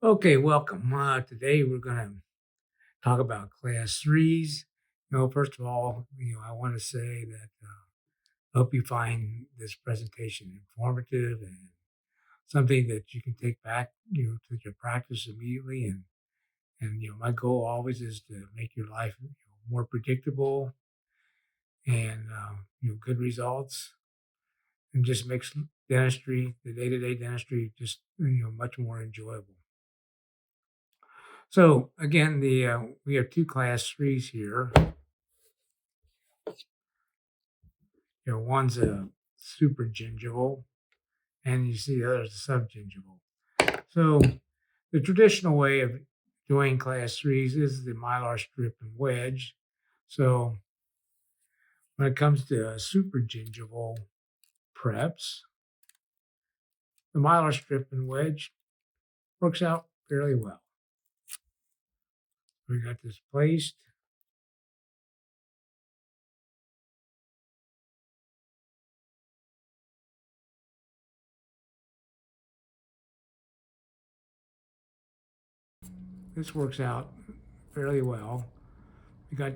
Okay, welcome. Today we're going to talk about class threes. First of all, I want to say that I hope you find this presentation informative and something that you can take back, to your practice immediately. And my goal always is to make your life more predictable and good results, and just makes dentistry, the day-to-day dentistry, just much more enjoyable. So again, the we have two class threes here. One's a super gingival, and you see the other's a subgingival. So the traditional way of doing class threes is the mylar strip and wedge. So when it comes to super gingival preps, the mylar strip and wedge works out fairly well. We got this placed. This works out fairly well. We got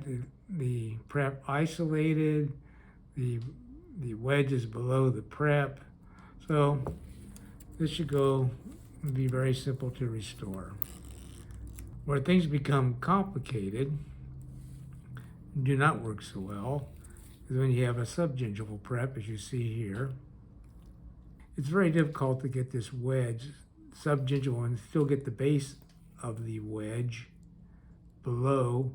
the prep isolated, the the wedge is below the prep. So this should go and be very simple to restore. Where things become complicated, do not work so well, is when you have a subgingival prep, as you see here. It's very difficult to get this wedge subgingival and still get the base of the wedge below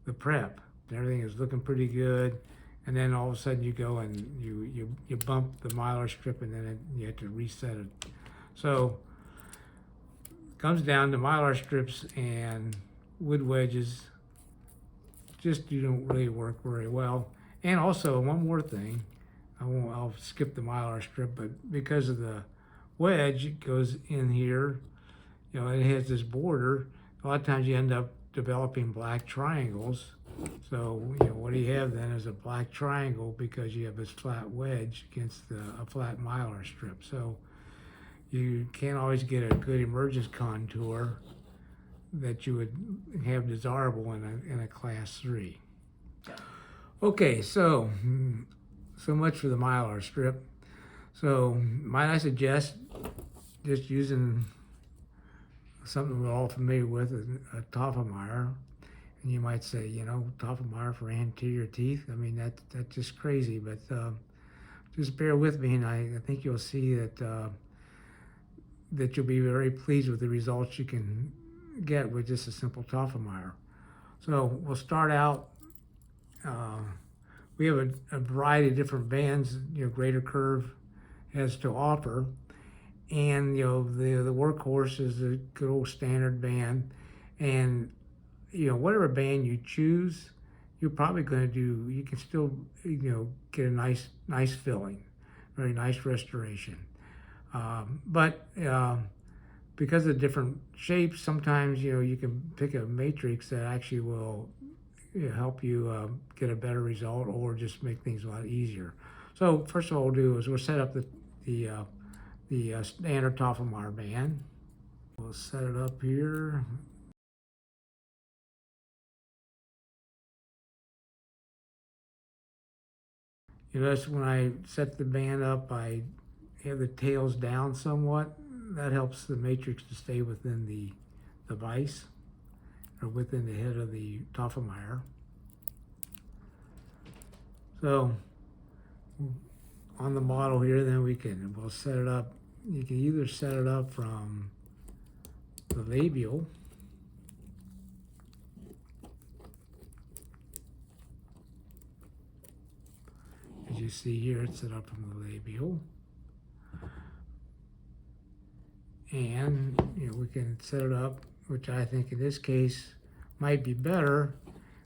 the prep. Everything is looking pretty good, and then all of a sudden you go and you bump the mylar strip, and then you have to reset it. So it comes down to mylar strips and wood wedges just don't really work very well. And also one more thing, I'll skip the mylar strip, but because of the wedge, it goes in here, it has this border. A lot of times you end up developing black triangles. So, what do you have then is a black triangle because you have this flat wedge against a flat mylar strip. So you can't always get a good emergence contour that you would have desirable in a class 3. Okay, so much for the mylar strip. So might I suggest just using something we're all familiar with, a Toflemire. And you might say, Toflemire for anterior teeth. I mean, that's just crazy, but just bear with me, and I think you'll see that that you'll be very pleased with the results you can get with just a simple Toflemire. So we'll start out. We have a variety of different bands, Greater Curve has to offer. And the workhorse is a good old standard band, and whatever band you choose, you're probably going to do. You can still get a nice filling, very nice restoration. But because of different shapes, sometimes you can pick a matrix that actually will help you get a better result, or just make things a lot easier. So first of all, we'll do is we'll set up the standard Toflemire band. We'll set it up here. Notice when I set the band up, I have the tails down somewhat. That helps the matrix to stay within the vise, or within the head of the Toflemire. So on the model here, then we'll set it up. You can either set it up from the labial, as you see here, it's set up from the labial, and we can set it up, which I think in this case might be better,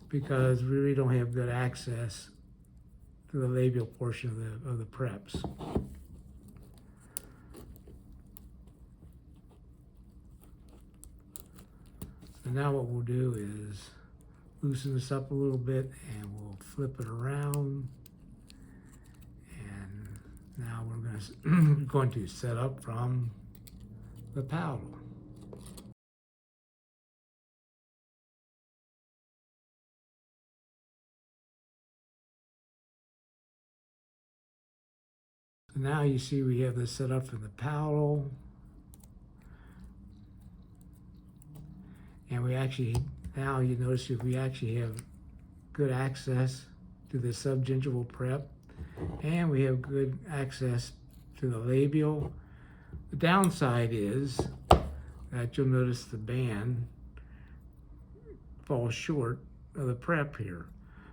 because we really don't have good access to the labial portion of the preps. So now what we'll do is loosen this up a little bit, and we'll flip it around. And now we're going to set up from the paddle. So now you see we have this set up for the palatal. And we actually, now you notice if we actually have good access to the subgingival prep, and we have good access to the labial. The downside is that you'll notice the band falls short of the prep here.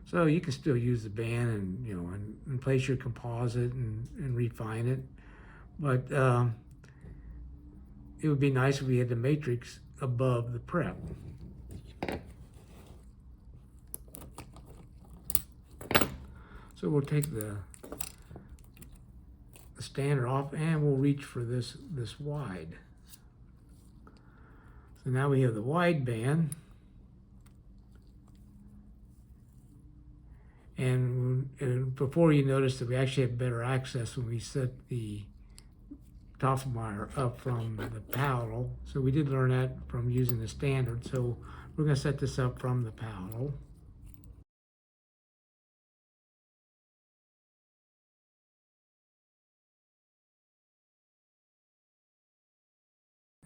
So you can still use the band and, you know, and place your composite and refine it. But it would be nice if we had the matrix above the prep. So we'll take the standard off and we'll reach for this wide. So now we have the wide band. And before, you notice that we actually have better access when we set the Toflemire up from the palatal. So we did learn that from using the standard. So we're going to set this up from the palatal.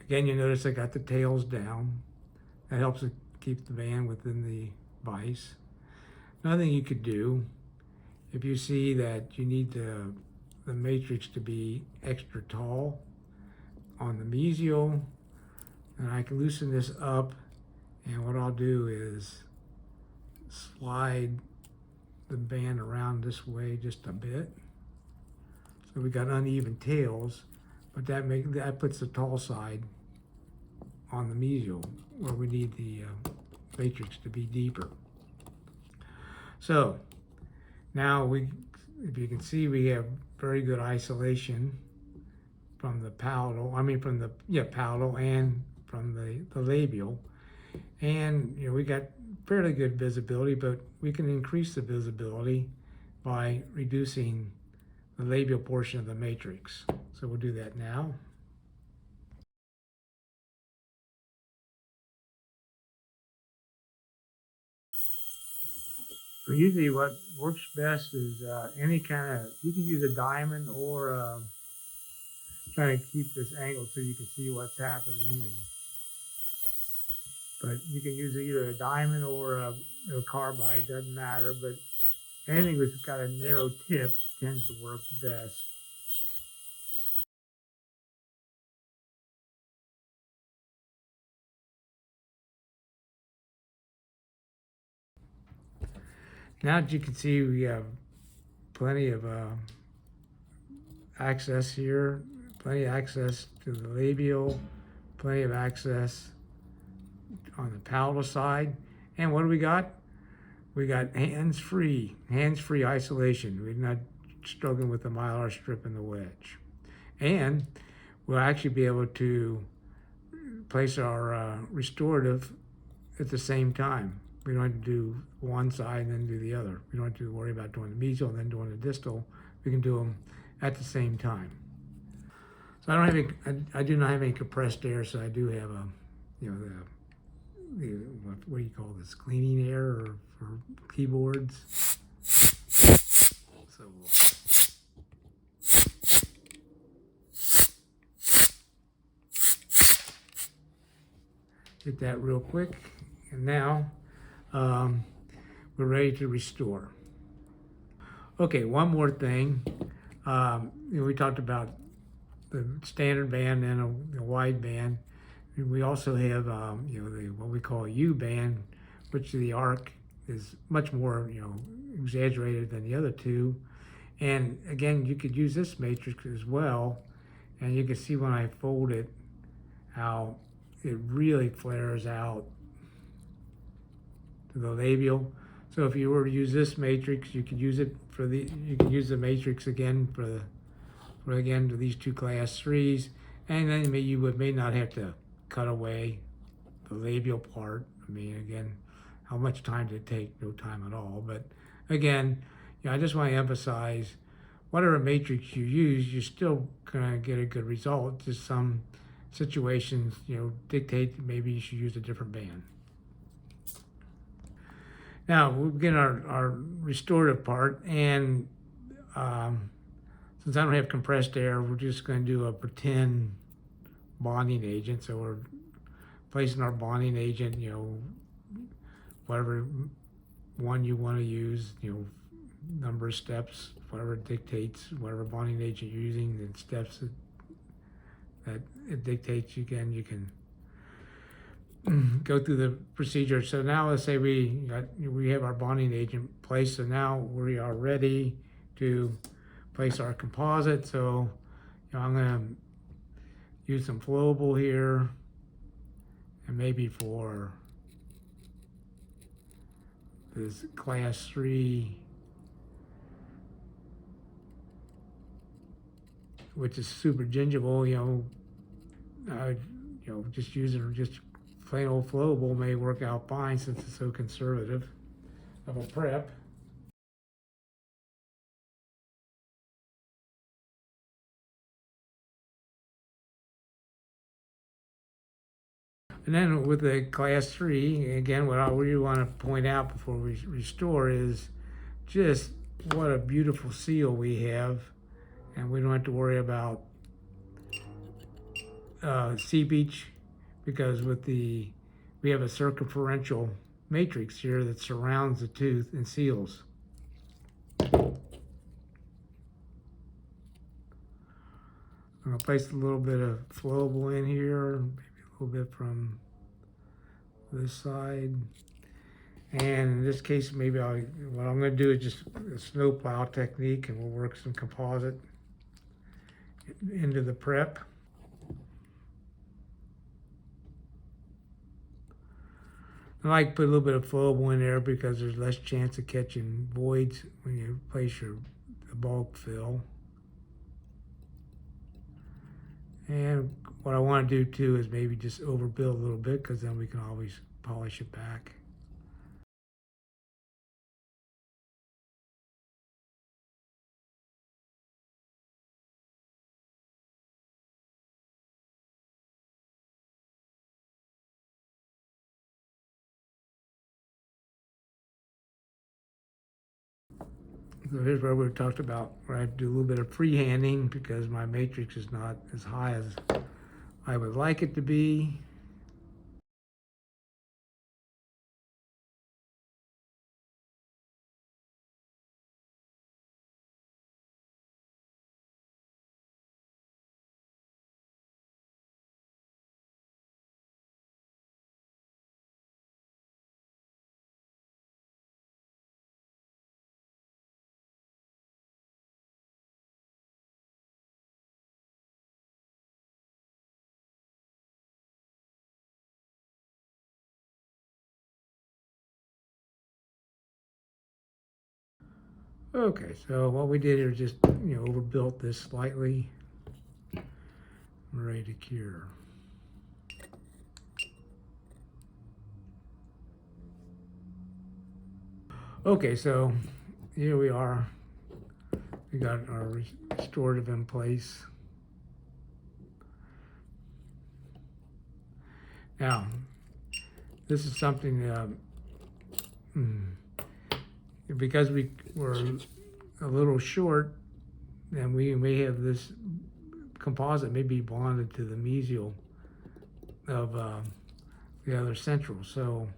Again, you notice I got the tails down. That helps it keep the band within the vise. Another thing you could do, if you see that you need the matrix to be extra tall on the mesial, and I can loosen this up, and what I'll do is slide the band around this way just a bit. So we got uneven tails, but that puts the tall side on the mesial where we need the matrix to be deeper. So now if you can see, we have very good isolation from the palatal, from the palatal and from the labial. And you know, we got fairly good visibility, but we can increase the visibility by reducing the labial portion of the matrix. So we'll do that now. So usually what works best is any kind of, you can use a diamond or trying to keep this angle so you can see what's happening. But you can use either a diamond or a carbide, doesn't matter, but anything that's got a narrow tip tends to work best. Now that you can see, we have plenty of access here, plenty of access to the labial, plenty of access on the palatal side. And what do we got? We got hands-free isolation. We're not struggling with the mylar strip and the wedge. And we'll actually be able to place our restorative at the same time. We don't have to do one side and then do the other. We don't have to worry about doing the mesial and then doing the distal. We can do them at the same time. So I do not have any compressed air, so I do have a, you know, what do you call this, cleaning air for keyboards. So we'll get that real quick, and now we're ready to restore. Okay, one more thing. We talked about the standard band and a wide band. We also have what we call a U band, which the arc is much more exaggerated than the other two. And again, you could use this matrix as well, and you can see when I fold it how it really flares out to the labial. So if you were to use this matrix, you could use it you could use the matrix again for these two class 3s, and then you may not have to cut away the labial part. I mean, again, how much time did it take? No time at all. But again, I just want to emphasize, whatever matrix you use, you're still gonna get a good result. Just some situations, dictate that maybe you should use a different band. Now we'll begin our restorative part, and since I don't have compressed air, we're just going to do a pretend bonding agent. So we're placing our bonding agent, whatever one you want to use, number of steps, whatever it dictates, whatever bonding agent you're using, and steps that it dictates. You can go through the procedure. So now let's say we have our bonding agent placed. So now we are ready to place our composite. So I'm going to use some flowable here, and maybe for this class 3, which is super gingival, just using just plain old flowable may work out fine since it's so conservative of a prep. And then with the class 3, again, what I really want to point out before we restore is just what a beautiful seal we have, and we don't have to worry about seepage, because we have a circumferential matrix here that surrounds the tooth and seals. I'm going to place a little bit of flowable in here, maybe a little bit from this side. And in this case, maybe what I'm going to do is just a snow plow technique, and we'll work some composite into the prep. I like to put a little bit of flowable in there because there's less chance of catching voids when you place the bulk fill. And what I want to do too is maybe just overbuild a little bit, because then we can always polish it back. So here's where we talked about where I do a little bit of freehanding because my matrix is not as high as I would like it to be. Okay, so what we did here is just overbuilt this slightly. I'm ready to cure. Okay, so here we are. We got our restorative in place. Now, this is something because we were a little short, and we may have this composite may be bonded to the mesial of the other central. So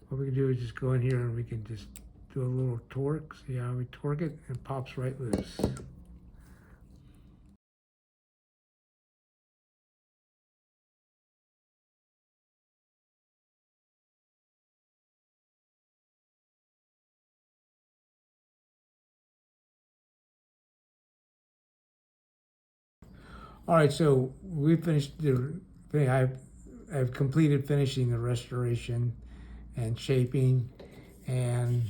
what we can do is just go in here and we can just do a little torque. See how we torque it? It pops right loose. All right, so we finished I've completed finishing the restoration and shaping, and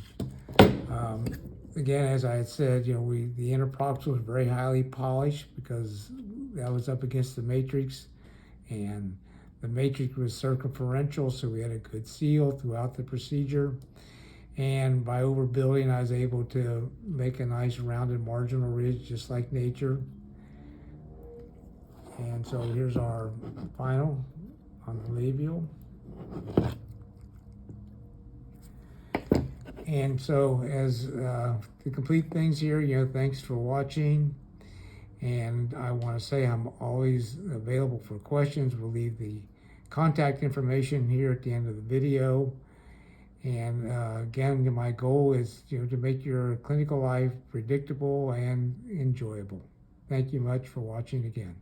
again, as I had said, the inner prox was very highly polished because that was up against the matrix, and the matrix was circumferential, so we had a good seal throughout the procedure. And by overbuilding, I was able to make a nice rounded marginal ridge, just like nature. And so here's our final on the labial. And so as to complete things here, thanks for watching. And I want to say I'm always available for questions. We'll leave the contact information here at the end of the video. And again, my goal is to make your clinical life predictable and enjoyable. Thank you much for watching again.